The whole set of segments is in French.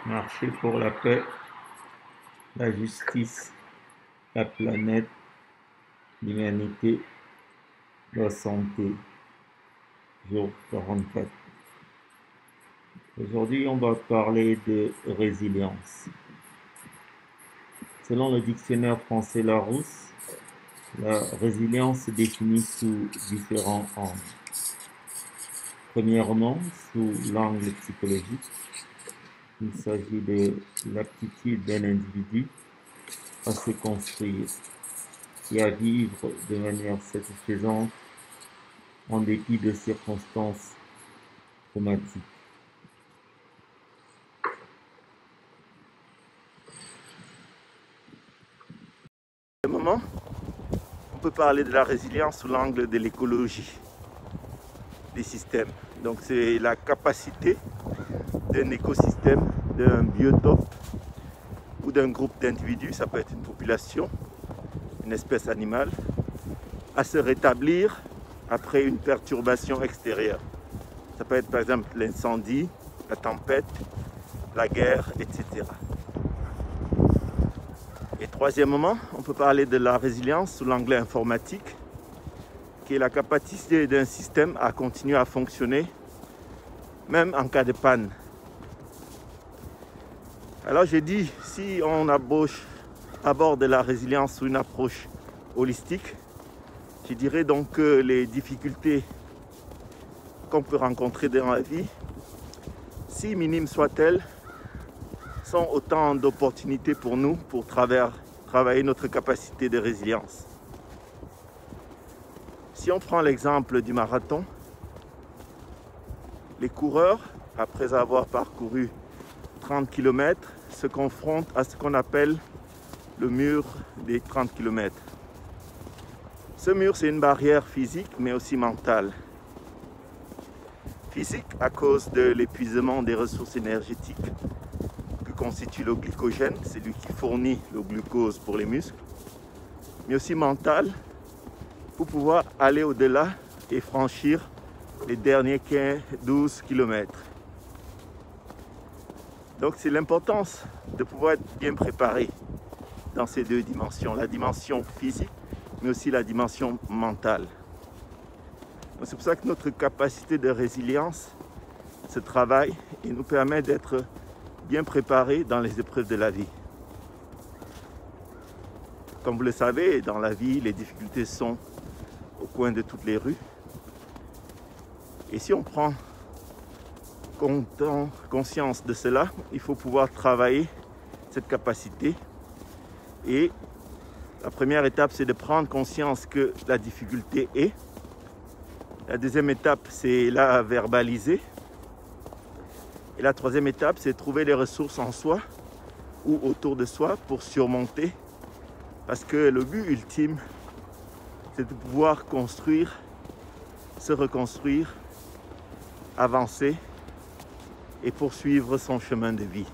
Marcher pour la paix, la justice, la planète, l'humanité, la santé. Jour 44. Aujourd'hui, on va parler de résilience. Selon le dictionnaire français Larousse, la résilience se définit sous différents angles. Premièrement, sous l'angle psychologique, il s'agit de l'aptitude d'un individu à se construire et à vivre de manière satisfaisante en dépit de circonstances traumatiques. Ce moment, on peut parler de la résilience sous l'angle de l'écologie des systèmes. Donc c'est la capacité d'un écosystème, d'un biotope ou d'un groupe d'individus, ça peut être une population, une espèce animale, à se rétablir après une perturbation extérieure. Ça peut être par exemple l'incendie, la tempête, la guerre, etc. Et troisièmement, on peut parler de la résilience sous l'angle informatique, qui est la capacité d'un système à continuer à fonctionner, même en cas de panne. Alors j'ai dit, si on aborde la résilience sous une approche holistique, je dirais donc que les difficultés qu'on peut rencontrer dans la vie, si minimes soient-elles, sont autant d'opportunités pour nous pour travailler notre capacité de résilience. Si on prend l'exemple du marathon, les coureurs, après avoir parcouru 30 km, se confrontent à ce qu'on appelle le mur des 30 km. Ce mur, c'est une barrière physique, mais aussi mentale. Physique à cause de l'épuisement des ressources énergétiques que constitue le glycogène, c'est lui qui fournit le glucose pour les muscles, mais aussi mentale pour pouvoir aller au-delà et franchir les derniers 12 km. Donc c'est l'importance de pouvoir être bien préparé dans ces deux dimensions, la dimension physique, mais aussi la dimension mentale. C'est pour ça que notre capacité de résilience se travaille et nous permet d'être bien préparés dans les épreuves de la vie. Comme vous le savez, dans la vie, les difficultés sont au coin de toutes les rues. Et si on prend conscience de cela, il faut pouvoir travailler cette capacité. Et la première étape, c'est de prendre conscience que la difficulté est. La deuxième étape, c'est la verbaliser. Et la troisième étape, c'est trouver les ressources en soi ou autour de soi pour surmonter. Parce que le but ultime, c'est de pouvoir construire, se reconstruire, avancer et poursuivre son chemin de vie.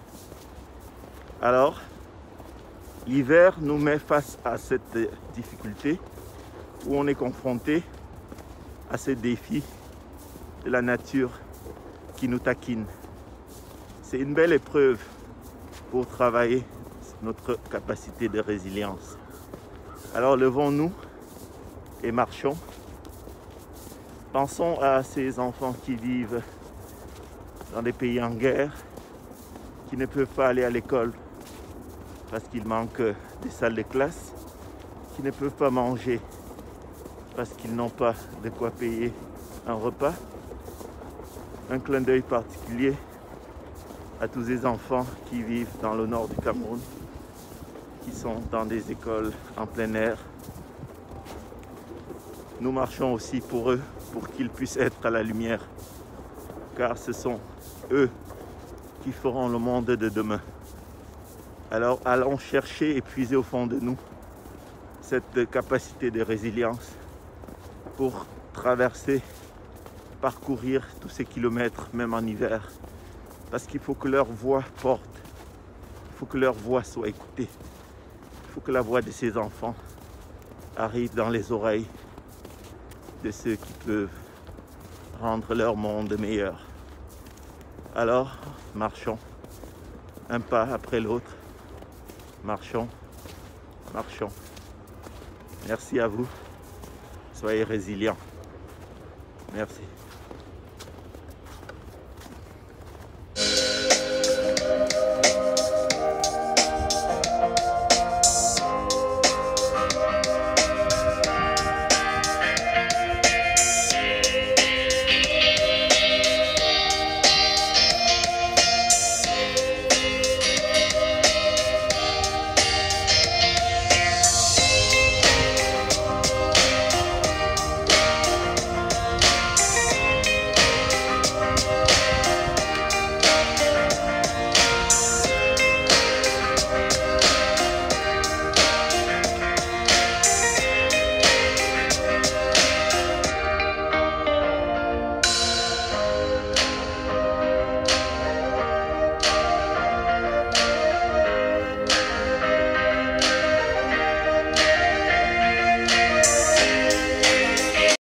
Alors, l'hiver nous met face à cette difficulté où on est confronté à ces défis de la nature qui nous taquine. C'est une belle épreuve pour travailler notre capacité de résilience. Alors levons-nous et marchons. Pensons à ces enfants qui vivent dans des pays en guerre, qui ne peuvent pas aller à l'école parce qu'il manque des salles de classe, qui ne peuvent pas manger parce qu'ils n'ont pas de quoi payer un repas. Un clin d'œil particulier à tous ces enfants qui vivent dans le nord du Cameroun, qui sont dans des écoles en plein air. Nous marchons aussi pour eux, pour qu'ils puissent être à la lumière, car ce sont eux qui feront le monde de demain. Alors allons chercher et puiser au fond de nous cette capacité de résilience pour traverser, parcourir tous ces kilomètres, même en hiver, parce qu'il faut que leur voix porte, il faut que leur voix soit écoutée, il faut que la voix de ces enfants arrive dans les oreilles de ceux qui peuvent rendre leur monde meilleur. Alors, marchons un pas après l'autre. Marchons, marchons. Merci à vous. Soyez résilients. Merci.